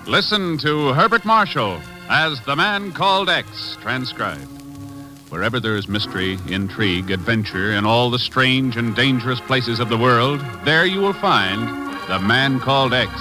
Listen to Herbert Marshall as The Man Called X, transcribed. Wherever there is mystery, intrigue, adventure, in all the strange and dangerous places of the world, there you will find The Man Called X.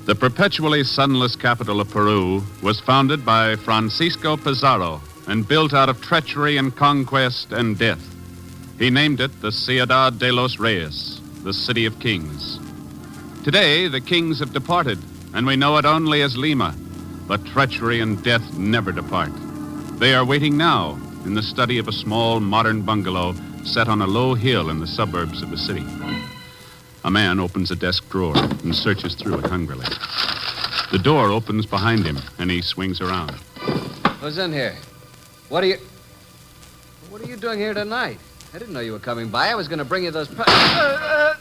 The perpetually sunless capital of Peru was founded by Francisco Pizarro and built out of treachery and conquest and death. He named it the Ciudad de los Reyes, the City of Kings. Today, the kings have departed, and we know it only as Lima, but treachery and death never depart. They are waiting now in the study of a small modern bungalow set on a low hill in the suburbs of the city. A man opens a desk drawer and searches through it hungrily. The door opens behind him, and he swings around. Who's in here? What are you doing here tonight? I didn't know you were coming by. I was going to bring you those... The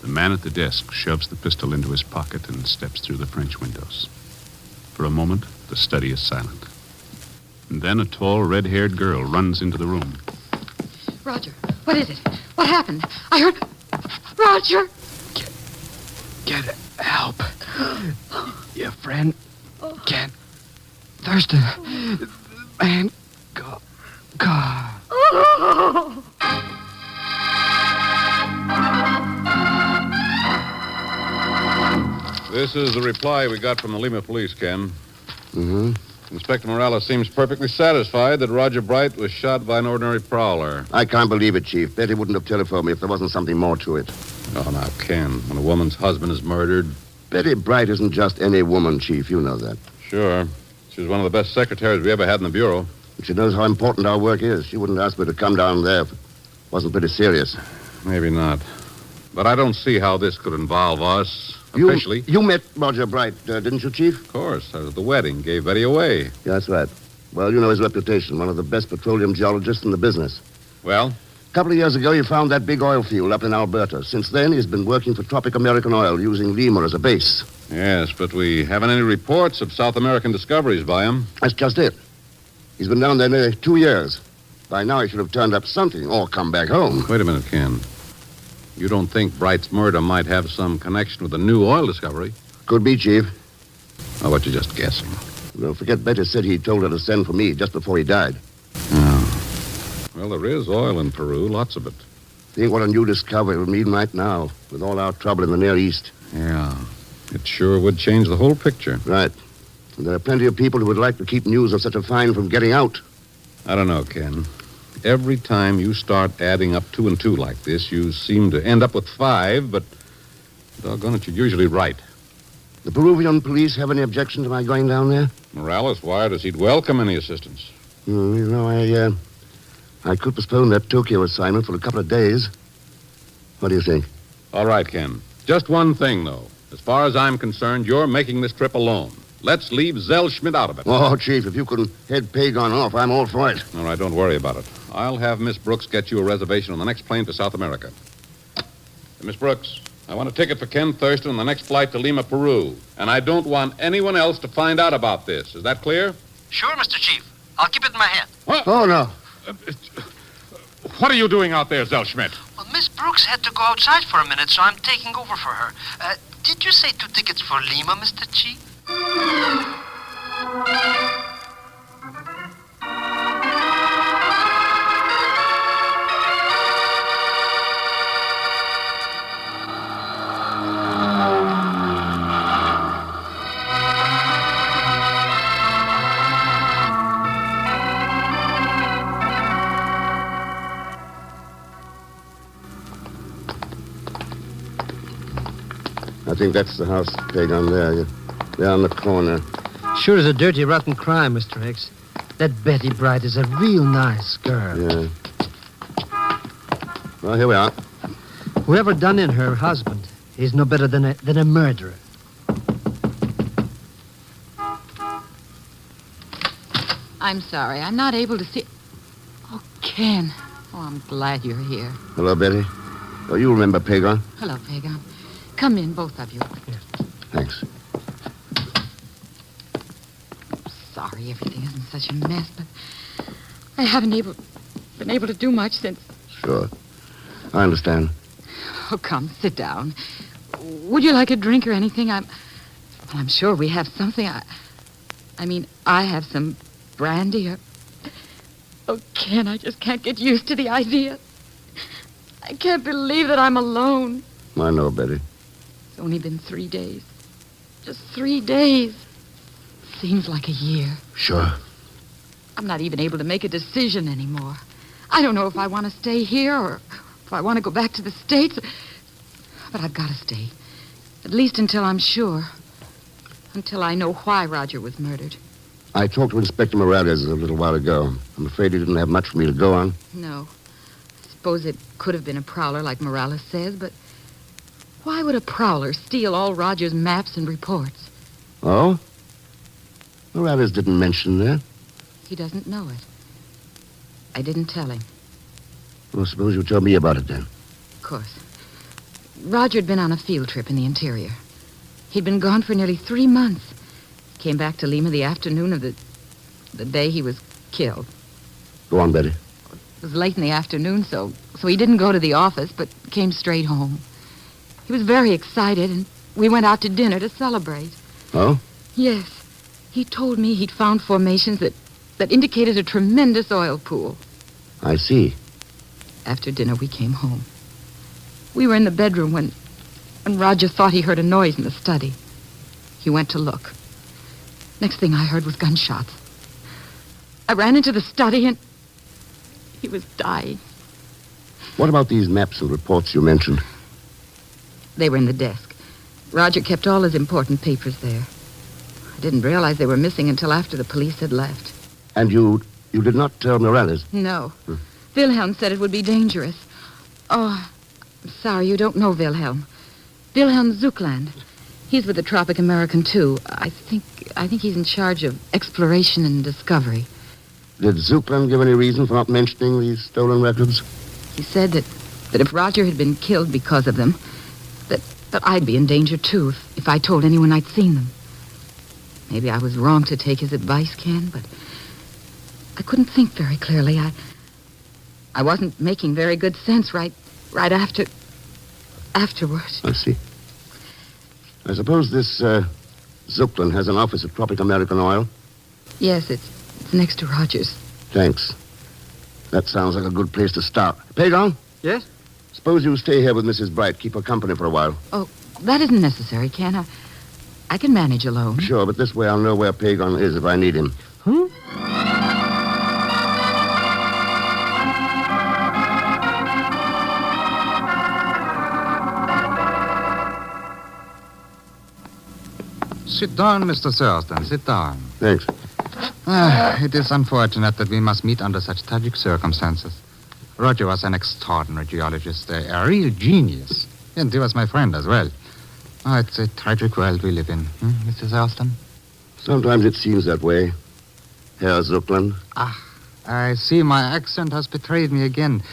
man at the desk shoves the pistol into his pocket and steps through the French windows. For a moment, the study is silent. And then a tall, red-haired girl runs into the room. Roger, what is it? What happened? I heard... Roger! Get help. Your friend can't... Thurston. Man, go. Oh! This is the reply we got from the Lima police, Ken. Mm-hmm. Inspector Morales seems perfectly satisfied that Roger Bright was shot by an ordinary prowler. I can't believe it, Chief. Betty wouldn't have telephoned me if there wasn't something more to it. Oh, now, Ken, when a woman's husband is murdered... Betty Bright isn't just any woman, Chief. You know that. Sure. She was one of the best secretaries we ever had in the Bureau. She knows how important our work is. She wouldn't ask me to come down there if it wasn't pretty serious. Maybe not. But I don't see how this could involve us, officially. You met Roger Bright, didn't you, Chief? Of course. I was at the wedding. Gave Betty away. Yeah, that's right. Well, you know his reputation. One of the best petroleum geologists in the business. Well? A couple of years ago, he found that big oil field up in Alberta. Since then, he's been working for Tropic American Oil, using Lima as a base. Yes, but we haven't any reports of South American discoveries by him. That's just it. He's been down there nearly 2 years. By now, he should have turned up something or come back home. Wait a minute, Ken. You don't think Bright's murder might have some connection with the new oil discovery? Could be, Chief. Oh, but you're just guessing. Don't forget, Betty said he told her to send for me just before he died. Oh. Well, there is oil in Peru, lots of it. Think what a new discovery would mean right now, with all our trouble in the Near East. Yeah. It sure would change the whole picture. Right. And there are plenty of people who would like to keep news of such a find from getting out. I don't know, Ken. Every time you start adding up 2 and 2 like this, you seem to end up with 5, but doggone it, you're usually right. The Peruvian police have any objection to my going down there? Morales wired us he'd welcome any assistance. I could postpone that Tokyo assignment for a couple of days. What do you think? All right, Ken. Just one thing, though. As far as I'm concerned, you're making this trip alone. Let's leave Zell Schmidt out of it. Oh, Chief, if you can head Pagon off, I'm all for it. All right, don't worry about it. I'll have Miss Brooks get you a reservation on the next plane to South America. Miss Brooks, I want a ticket for Ken Thurston on the next flight to Lima, Peru. And I don't want anyone else to find out about this. Is that clear? Sure, Mr. Chief. I'll keep it in my hand. What? Oh, no. What are you doing out there, Zell Schmidt? Well, Miss Brooks had to go outside for a minute, so I'm taking over for her. Did you say 2 tickets for Lima, Mr. Chief? I think that's the house, Pagon, there. There on the corner. Sure is a dirty, rotten crime, Mr. X. That Betty Bright is a real nice girl. Yeah. Well, here we are. Whoever done in her husband is no better than a murderer. I'm sorry. I'm not able to see... Oh, Ken. Oh, I'm glad you're here. Hello, Betty. Oh, you remember Pagon? Hello, Pagan. Come in, both of you. Thanks. Sorry everything is in such a mess, but I haven't been able to do much since... Sure. I understand. Oh, come, sit down. Would you like a drink or anything? I'm sure we have something. I have some brandy or... Oh, Ken, I just can't get used to the idea. I can't believe that I'm alone. I know, Betty. It's only been 3 days. Just 3 days. Seems like a year. Sure. I'm not even able to make a decision anymore. I don't know if I want to stay here or if I want to go back to the States. But I've got to stay. At least until I'm sure. Until I know why Roger was murdered. I talked to Inspector Morales a little while ago. I'm afraid he didn't have much for me to go on. No. I suppose it could have been a prowler like Morales says, but why would a prowler steal all Roger's maps and reports? Oh? Morales didn't mention that. He doesn't know it. I didn't tell him. Well, suppose you tell me about it then. Of course. Roger had been on a field trip in the interior. He'd been gone for nearly 3 months. Came back to Lima the afternoon of the day he was killed. Go on, Betty. It was late in the afternoon, so he didn't go to the office, but came straight home. He was very excited, and we went out to dinner to celebrate. Oh? Yes. He told me he'd found formations that indicated a tremendous oil pool. I see. After dinner, we came home. We were in the bedroom when Roger thought he heard a noise in the study. He went to look. Next thing I heard was gunshots. I ran into the study, and he was dying. What about these maps and reports you mentioned? They were in the desk. Roger kept all his important papers there. I didn't realize they were missing until after the police had left. And you did not tell Morales? No. Wilhelm said it would be dangerous. Oh, I'm sorry, you don't know Wilhelm. Wilhelm Zuckland. He's with the Tropic American, too. I think he's in charge of exploration and discovery. Did Zuckland give any reason for not mentioning these stolen records? He said that if Roger had been killed because of them, that I'd be in danger, too, if I told anyone I'd seen them. Maybe I was wrong to take his advice, Ken, but I couldn't think very clearly. I wasn't making very good sense right afterwards. I see. I suppose this Zuckland has an office at Tropic American Oil? Yes, it's next to Roger's. Thanks. That sounds like a good place to start. Pagon? Yes? Suppose you stay here with Mrs. Bright. Keep her company for a while. Oh, that isn't necessary, Ken. I can manage alone. Sure, but this way I'll know where Pagon is if I need him. Sit down, Mr. Thurston. Sit down. Thanks. It is unfortunate that we must meet under such tragic circumstances. Roger was an extraordinary geologist, a real genius. And he was my friend as well. Oh, it's a tragic world we live in, Mr. Thurston? Sometimes it seems that way. Herr Zuckland. I see my accent has betrayed me again.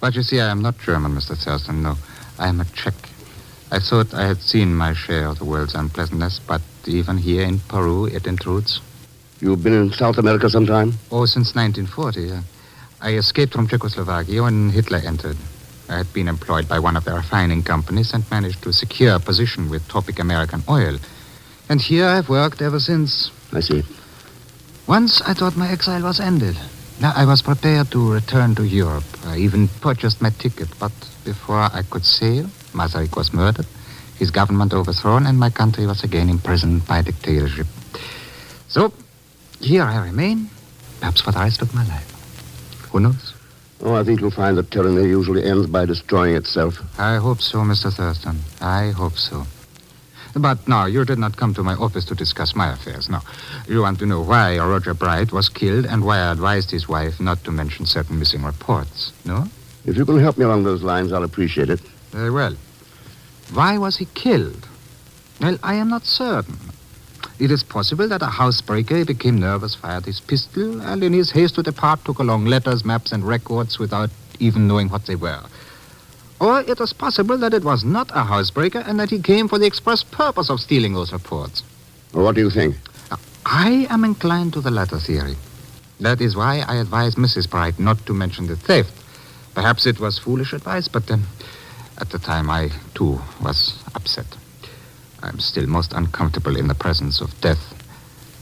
But you see, I am not German, Mr. Thurston. No, I am a Czech. I thought I had seen my share of the world's unpleasantness, but even here in Peru, it intrudes. You've been in South America sometime? Oh, since 1940, yeah. I escaped from Czechoslovakia when Hitler entered. I had been employed by one of the refining companies and managed to secure a position with Tropic American Oil. And here I've worked ever since. I see. Once I thought my exile was ended. Now I was prepared to return to Europe. I even purchased my ticket, but before I could sail, Masaryk was murdered, his government overthrown, and my country was again imprisoned by dictatorship. So, here I remain, perhaps for the rest of my life. Who knows? Oh, I think you'll find that tyranny usually ends by destroying itself. I hope so, Mr. Thurston. I hope so. But now, you did not come to my office to discuss my affairs. No. You want to know why Roger Bright was killed and why I advised his wife not to mention certain missing reports, no? If you can help me along those lines, I'll appreciate it. Very well. Why was he killed? Well, I am not certain. It is possible that a housebreaker became nervous, fired his pistol, and in his haste to depart took along letters, maps, and records without even knowing what they were. Or it is possible that it was not a housebreaker and that he came for the express purpose of stealing those reports. Well, what do you think? I am inclined to the latter theory. That is why I advised Mrs. Bright not to mention the theft. Perhaps it was foolish advice, but at the time I, too, was upset. I'm still most uncomfortable in the presence of death.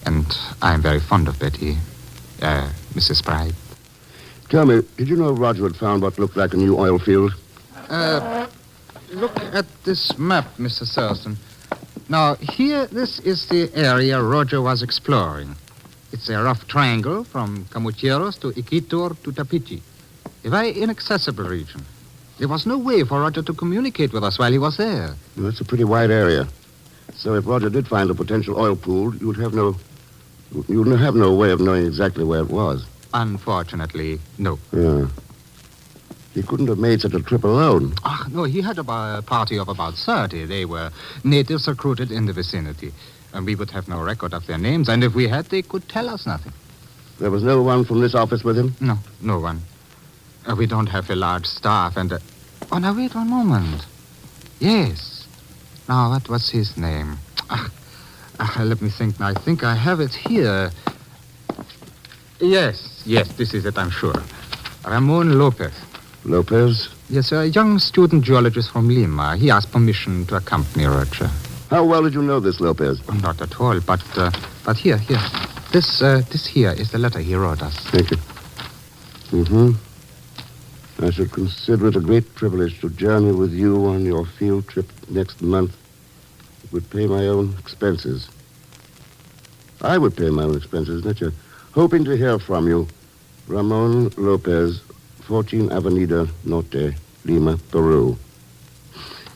And I'm very fond of Betty. Mrs. Bright. Tell me, did you know Roger had found what looked like a new oil field? Look at this map, Mr. Thurston. Now, here, this is the area Roger was exploring. It's a rough triangle from Camucheros to Iquitor to Tapiti. A very inaccessible region. There was no way for Roger to communicate with us while he was there. Well, that's a pretty wide area. So if Roger did find a potential oil pool, you'd have no way of knowing exactly where it was. Unfortunately, no. Yeah. He couldn't have made such a trip alone. No, he had a party of about 30. They were natives recruited in the vicinity. And we would have no record of their names. And if we had, they could tell us nothing. There was no one from this office with him? No, no one. We don't have a large staff and... Oh, now, wait one moment. Yes. Now, what was his name? Let me think. I think I have it here. Yes, this is it, I'm sure. Ramon Lopez. Lopez? Yes, a young student geologist from Lima. He asked permission to accompany Roger. How well did you know this Lopez? Oh, not at all, but here. This here is the letter he wrote us. Thank you. Mm-hmm. I should consider it a great privilege to journey with you on your field trip next month. It would pay my own expenses. I would pay my own expenses, not you. Hoping to hear from you. Ramon Lopez, 14 Avenida Norte, Lima, Peru.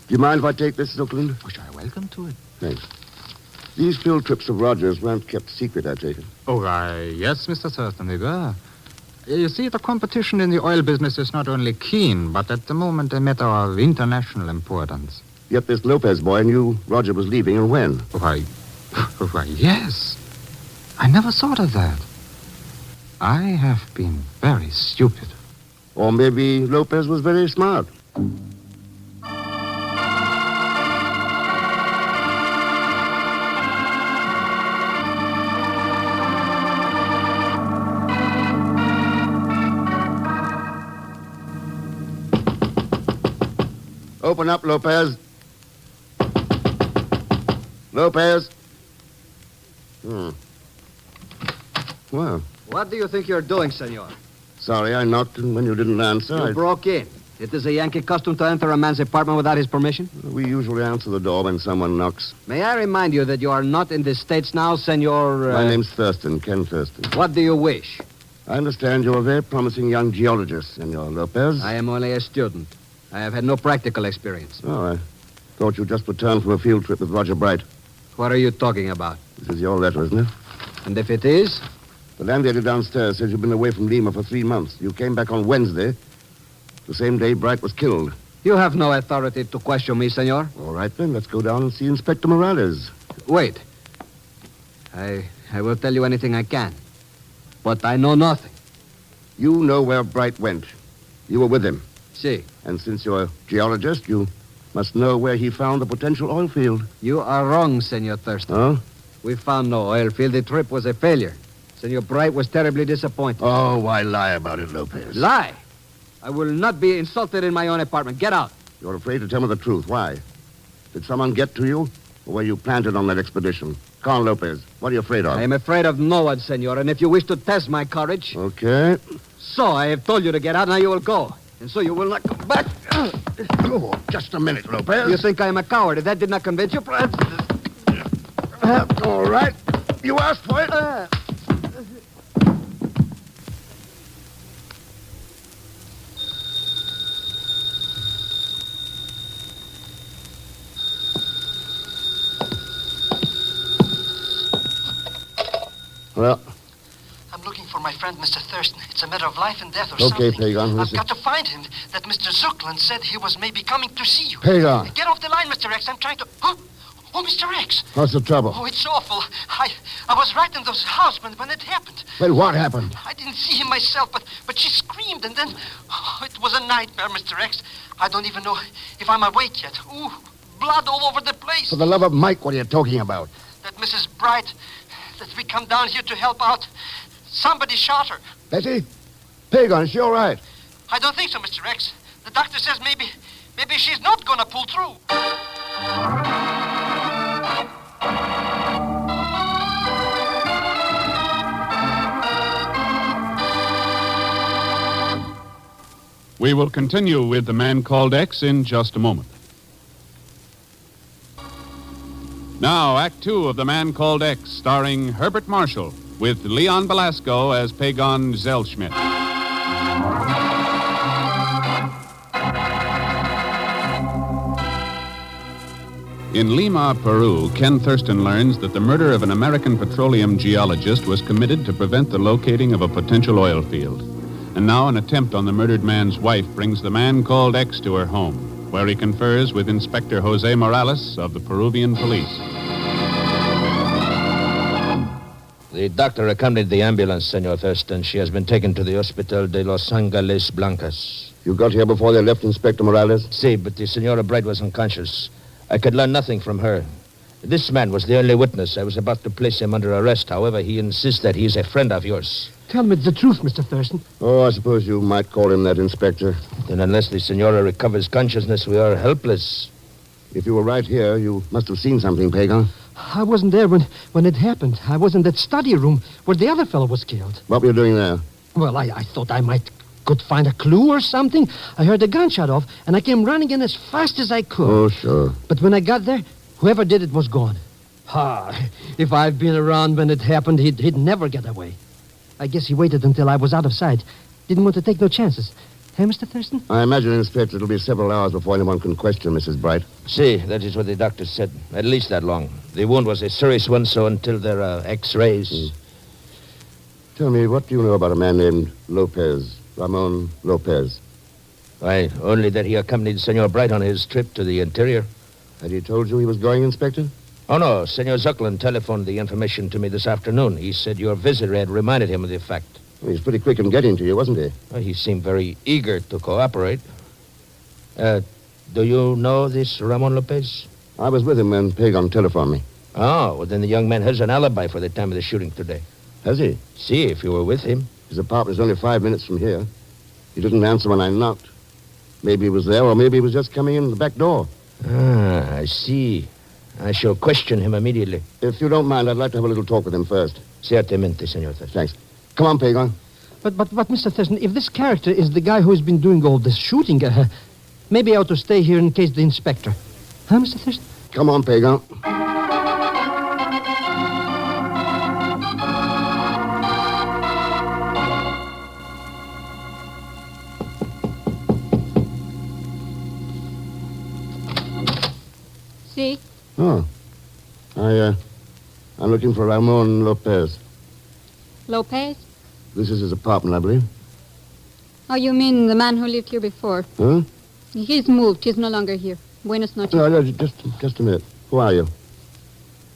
Do you mind if I take this, Zuckland? Oh, you're welcome to it. Thanks. These field trips of Roger's weren't kept secret, I take it. Oh, yes, Mr. Thurston, they were. You see, the competition in the oil business is not only keen, but at the moment a matter of international importance. Yet this Lopez boy knew Roger was leaving, and when? Why, yes. I never thought of that. I have been very stupid. Or maybe Lopez was very smart. Open up, Lopez. Lopez. Well, What do you think you're doing, senor? sorry, I knocked, and when you didn't answer, You broke in. It is a Yankee custom to enter a man's apartment without his permission. We usually answer the door when someone knocks. May I remind you that you are not in the States now, senor... My name's Thurston, Ken Thurston. What do you wish? I understand you're a very promising young geologist, Senor Lopez. I am only a student. I have had no practical experience. Oh, I thought you just returned from a field trip with Roger Bright. What are you talking about? This is your letter, isn't it? And if it is? The landlady downstairs says you've been away from Lima for 3 months. You came back on Wednesday, the same day Bright was killed. You have no authority to question me, senor. All right, then, let's go down and see Inspector Morales. Wait. I will tell you anything I can. But I know nothing. You know where Bright went. You were with him. See, And since you're a geologist, you must know where he found the potential oil field. you are wrong, Senor Thurston. Huh? We found no oil field. The trip was a failure. Senor Bright was terribly disappointed. Oh, why lie about it, Lopez? Lie! I will not be insulted in my own apartment. Get out. You're afraid to tell me the truth. Why? Did someone get to you? Or were you planted on that expedition? Come on, Lopez. What are you afraid of? I am afraid of no one, senor, and if you wish to test my courage... Okay. So, I have told you to get out, now you will go. And so you will not come back. Oh, just a minute, Lopez. You think I am a coward. If that did not convince you, perhaps... All right. You asked for it. Well, I'm looking for my friend, Mr. Thurston. It's a matter of life and death or okay, something. Pagan. I've Listen. got to find him. That Mr. Zuckland said he was maybe coming to see you. Pagan. Get off the line, Mr. X. I'm trying to... Huh? Oh, Mr. X. What's the trouble? Oh, it's awful. I was right in those house when it happened. Well, what happened? I didn't see him myself, but she screamed, and then... Oh, it was a nightmare, Mr. X. I don't even know if I'm awake yet. Ooh, blood all over the place. For the love of Mike, what are you talking about? That Mrs. Bright, that we come down here to help out, somebody shot her. Betty? Pagan, is she all right? I don't think so, Mr. X. The doctor says maybe she's not gonna pull through. We will continue with The Man Called X in just a moment. Now, Act Two of The Man Called X, starring Herbert Marshall, with Leon Belasco as Pagan Zellschmidt. In Lima, Peru, Ken Thurston learns that the murder of an American petroleum geologist was committed to prevent the locating of a potential oil field. And now an attempt on the murdered man's wife brings the Man Called X to her home, where he confers with Inspector Jose Morales of the Peruvian police. The doctor accompanied the ambulance, Senor Thurston. She has been taken to the Hospital de los Ángeles Blancas. You got here before they left, Inspector Morales? Si, but the Senora Bright was unconscious. I could learn nothing from her. This man was the only witness. I was about to place him under arrest. However, he insists that he is a friend of yours. Tell me the truth, Mr. Thurston. Oh, I suppose you might call him that, Inspector. Then unless the Senora recovers consciousness, we are helpless. If you were right here, you must have seen something, Pagan. I wasn't there when it happened. I was in that study room where the other fellow was killed. What were you doing there? Well, I thought I could find a clue or something. I heard a gunshot off, and I came running in as fast as I could. Oh, sure. But when I got there, whoever did it was gone. If I'd been around when it happened, he'd never get away. I guess he waited until I was out of sight. Didn't want to take no chances. Hey, Mr. Thurston? I imagine, Inspector, it'll be several hours before anyone can question Mrs. Bright. Si, that is what the doctor said. At least that long. The wound was a serious one, so until there are x-rays... Tell me, what do you know about a man named Ramon Lopez? Why, only that he accompanied Senor Bright on his trip to the interior. Had he told you he was going, Inspector? Oh, no. Senor Zucklin telephoned the information to me this afternoon. He said your visitor had reminded him of the fact. Well, he was pretty quick in getting to you, wasn't he? Well, he seemed very eager to cooperate. Do you know this Ramon Lopez? I was with him when Pagan telephoned me. Oh, well, then the young man has an alibi for the time of the shooting today. Has he? See, if you were with him. His apartment is only 5 minutes from here. He didn't answer when I knocked. Maybe he was there, or maybe he was just coming in the back door. Ah, I see. I shall question him immediately. If you don't mind, I'd like to have a little talk with him first. Certamente, Senor Thurston. Thanks. Come on, Pagan. But, Mr. Thurston, if this character is the guy who's been doing all this shooting, maybe I ought to stay here in case the inspector... Huh, Mr. Thurston? Come on, Pagan. See? Oh. I'm looking for Ramon Lopez. Lopez? This is his apartment, I believe. Oh, you mean the man who lived here before? Huh? He's moved. He's no longer here. Buenas noches. No, just a minute. Who are you?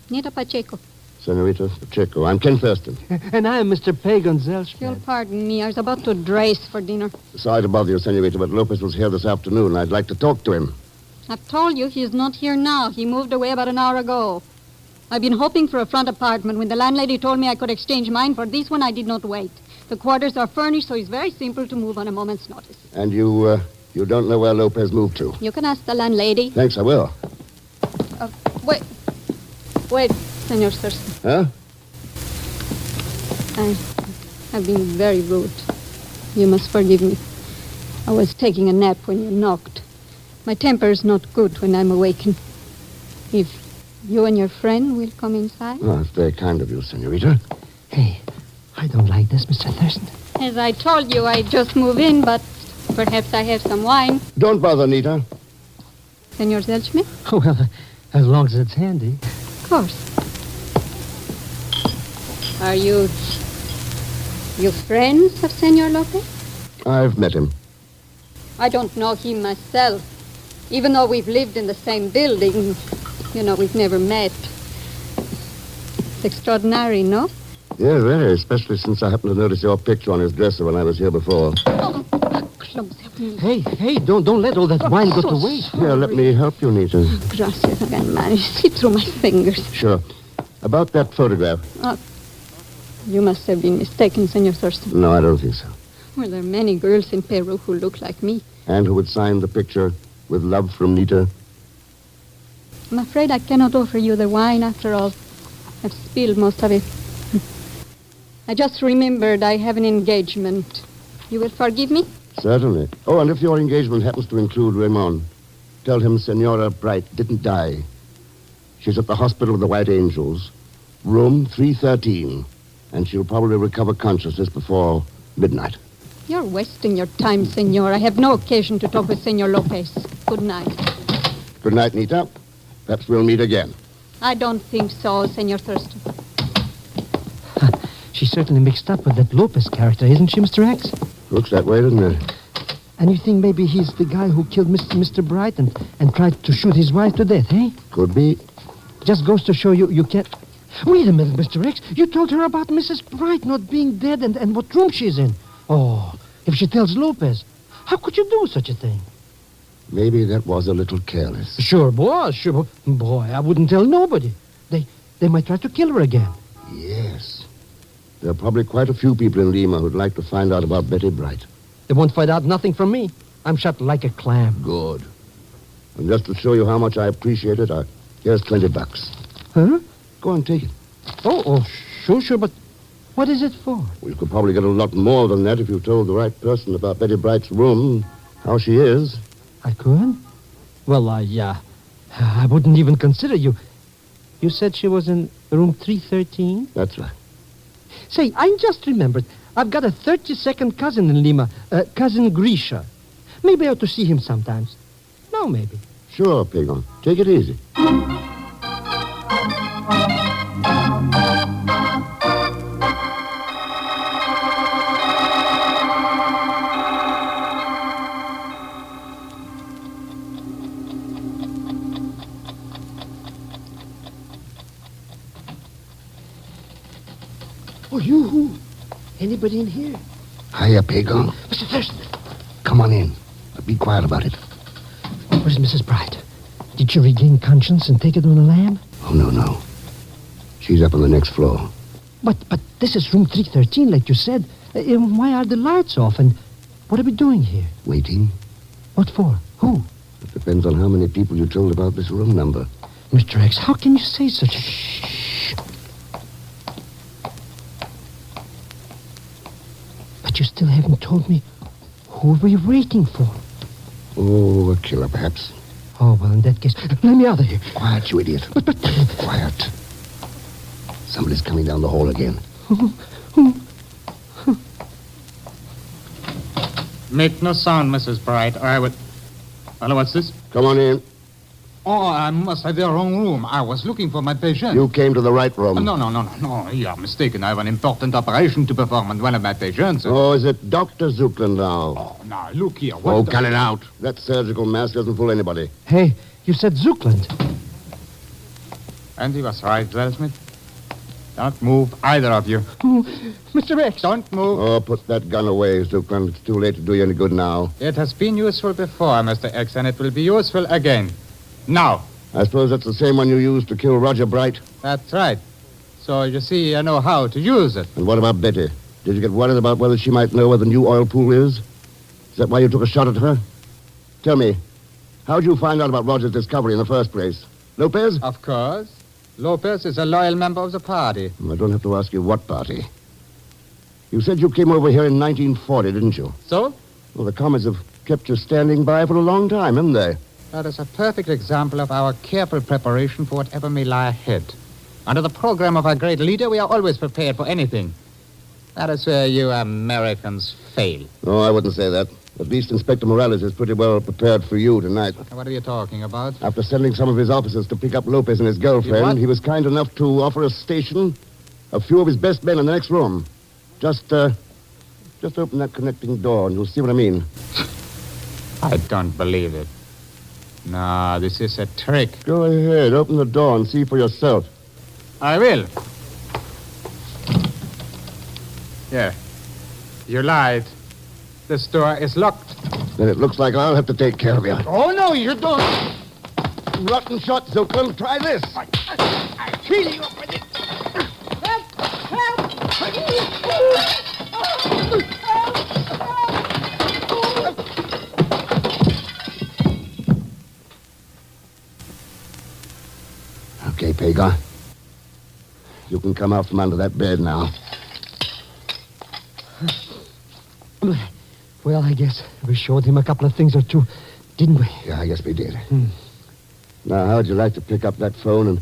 Nita Pacheco. Senorita Pacheco. I'm Ken Thurston. And I am Mr. Pagan Zellschmidt. You'll pardon me. I was about to dress for dinner. Sorry to bother you, Senorita, but Lopez was here this afternoon. I'd like to talk to him. I've told you he's not here now. He moved away about an hour ago. I've been hoping for a front apartment. When the landlady told me I could exchange mine for this one, I did not wait. The quarters are furnished, so it's very simple to move on a moment's notice. And you don't know where Lopez moved to? You can ask the landlady. Thanks, I will. Wait, Senor Thurston. Huh? I've been very rude. You must forgive me. I was taking a nap when you knocked. My temper is not good when I'm awakened. If you and your friend will come inside. Oh, that's very kind of you, Senorita. Hey, I don't like this, Mr. Thurston. As I told you, I just moved in, but perhaps I have some wine. Don't bother, Nita. Senor Zellschmidt? Oh, well, as long as it's handy. Of course. Are you friends of Senor Lopez? I've met him. I don't know him myself. Even though we've lived in the same building, You know, we've never met. It's extraordinary, no? Yeah, very, especially since I happened to notice your picture on his dresser when I was here before. Hey, don't let all that wine go to waste. Here, let me help you, Nita. Gracias, I can manage. See through my fingers. Sure. About that photograph. You must have been mistaken, Senor Thurston. No, I don't think so. Well, there are many girls in Peru who look like me. And who would sign the picture with love from Nita? I'm afraid I cannot offer you the wine after all. I've spilled most of it. I just remembered I have an engagement. You will forgive me? Certainly. Oh, and if your engagement happens to include Raymond, tell him Senora Bright didn't die. She's at the Hospital of the White Angels, room 313, and she'll probably recover consciousness before midnight. You're wasting your time, Senor. I have no occasion to talk with Senor Lopez. Good night. Good night, Nita. Perhaps we'll meet again. I don't think so, Senor Thurston. She's certainly mixed up with that Lopez character, isn't she, Mr. X? Looks that way, doesn't it? And you think maybe he's the guy who killed Mr. Bright and tried to shoot his wife to death, eh? Could be. Just goes to show you can't... Wait a minute, Mr. X. You told her about Mrs. Bright not being dead and what room she's in. Oh, if she tells Lopez, how could you do such a thing? Maybe that was a little careless. Sure, boss. Sure, boy, I wouldn't tell nobody. They might try to kill her again. Yes. There are probably quite a few people in Lima who'd like to find out about Betty Bright. They won't find out nothing from me. I'm shut like a clam. Good. And just to show you how much I appreciate it, here's $20. Huh? Go on, take it. Oh, sure, but what is it for? Well, you could probably get a lot more than that if you told the right person about Betty Bright's room, how she is. I could? Well, I wouldn't even consider you. You said she was in room 313? That's right. Say, I just remembered. I've got a 32nd cousin in Lima, cousin Grisha. Maybe I ought to see him sometimes. No, maybe. Sure, Pagon. Take it easy. Oh, you? Anybody in here? Hiya, Pagon. Mr. Thurston. Come on in. But be quiet about it. Where's Mrs. Bright? Did she regain conscience and take it on a lamb? Oh, no. She's up on the next floor. But this is room 313, like you said. Why are the lights off? And what are we doing here? Waiting. What for? Who? It depends on how many people you told about this room number. Mr. X, how can you say such a... Shh. But you still haven't told me who we're waiting for. Oh, a killer, perhaps. Oh, well, in that case, let me out of here. Quiet, you idiot. But... Quiet. Somebody's coming down the hall again. Make no sound, Mrs. Bright, or I would... Hello, what's this? Come on in. Oh, I must have the wrong room. I was looking for my patient. You came to the right room. No. You are mistaken. I have an important operation to perform on one of my patients. Oh, is it Dr. Zuckland now? Oh, now, look here. Cut it out. That surgical mask doesn't fool anybody. Hey, you said Zuckland. And he was right, Wellsmith. Don't move, either of you. Mr. X. Don't move. Oh, put that gun away, Zuckland. It's too late to do you any good now. It has been useful before, Mr. X, and it will be useful again. Now. I suppose that's the same one you used to kill Roger Bright? That's right. So, you see, I know how to use it. And what about Betty? Did you get worried about whether she might know where the new oil pool is? Is that why you took a shot at her? Tell me, how'd you find out about Roger's discovery in the first place? Lopez? Of course. Lopez is a loyal member of the party. I don't have to ask you what party. You said you came over here in 1940, didn't you? So? Well, the commies have kept you standing by for a long time, haven't they? That is a perfect example of our careful preparation for whatever may lie ahead. Under the program of our great leader, we are always prepared for anything. That is where you Americans fail. No, I wouldn't say that. At least Inspector Morales is pretty well prepared for you tonight. What are you talking about? After sending some of his officers to pick up Lopez and his girlfriend, he was kind enough to offer us station a few of his best men in the next room. Just open that connecting door and you'll see what I mean. I don't believe it. No, this is a trick. Go ahead. Open the door and see for yourself. I will. Yeah. You lied. This door is locked. Then it looks like I'll have to take care of you. Oh, no, you don't. Rotten shot, Zuckland. Try this. I'll kill you with it. Okay, Pagan. You can come out from under that bed now. Well, I guess we showed him a couple of things or two, didn't we? Yeah, I guess we did. Now, how would you like to pick up that phone and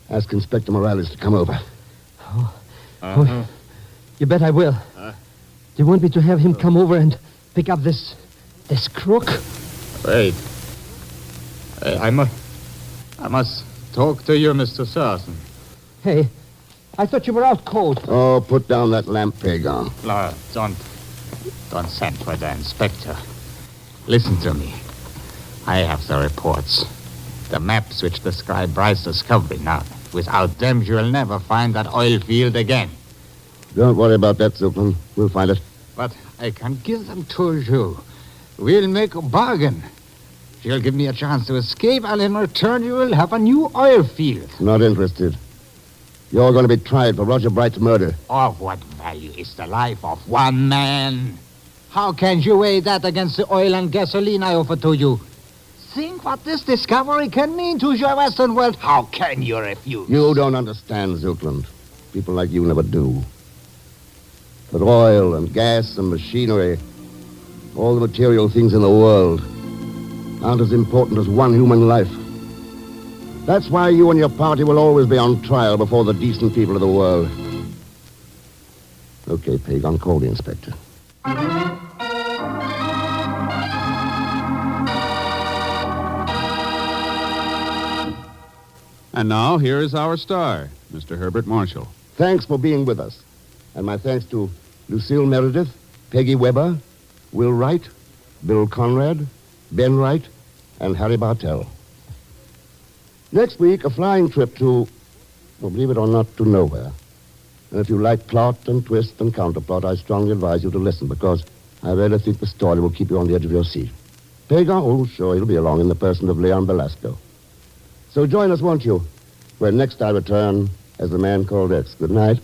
ask Inspector Morales to come over? Oh, you bet I will. Do you want me to have him come over and pick up this crook? Wait. I must talk to you, Mr. Sarson. Hey, I thought you were out cold. Oh, put down that lamp, Pagan. No, don't send for the inspector. Listen to me. I have the reports. The maps which describe Bryce's discovery. Now, without them, you'll never find that oil field again. Don't worry about that, Zuckland. We'll find it. But I can give them to you. We'll make a bargain. You'll give me a chance to escape, and in return, you will have a new oil field. Not interested. You're going to be tried for Roger Bright's murder. Of what value is the life of one man? How can you weigh that against the oil and gasoline I offer to you? Think what this discovery can mean to your Western world. How can you refuse? You don't understand, Zuckland. People like you never do. But oil and gas and machinery, all the material things in the world, aren't as important as one human life. That's why you and your party will always be on trial before the decent people of the world. Okay, Pagan, call the inspector. And now, here is our star, Mr. Herbert Marshall. Thanks for being with us. And my thanks to Lucille Meredith, Peggy Weber, Will Wright, Bill Conrad, Ben Wright, and Harry Bartell. Next week, a flying trip to, well, believe it or not, to nowhere. And if you like plot and twist and counterplot, I strongly advise you to listen, because I really think the story will keep you on the edge of your seat. Pagan, oh, sure, he'll be along in the person of Leon Belasco. So join us, won't you, when next I return as the man called X. Good night.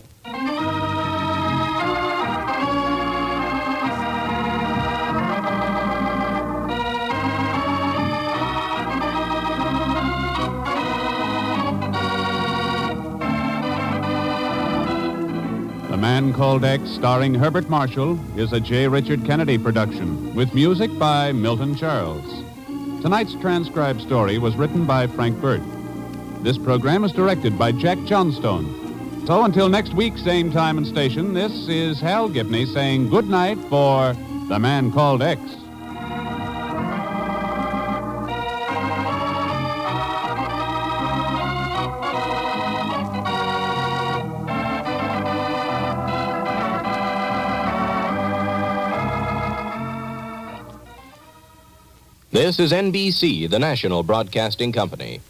The Man Called X, starring Herbert Marshall, is a J. Richard Kennedy production, with music by Milton Charles. Tonight's transcribed story was written by Frank Burt. This program is directed by Jack Johnstone. So until next week, same time and station, this is Hal Gibney saying good night for The Man Called X. This is NBC, the national broadcasting company.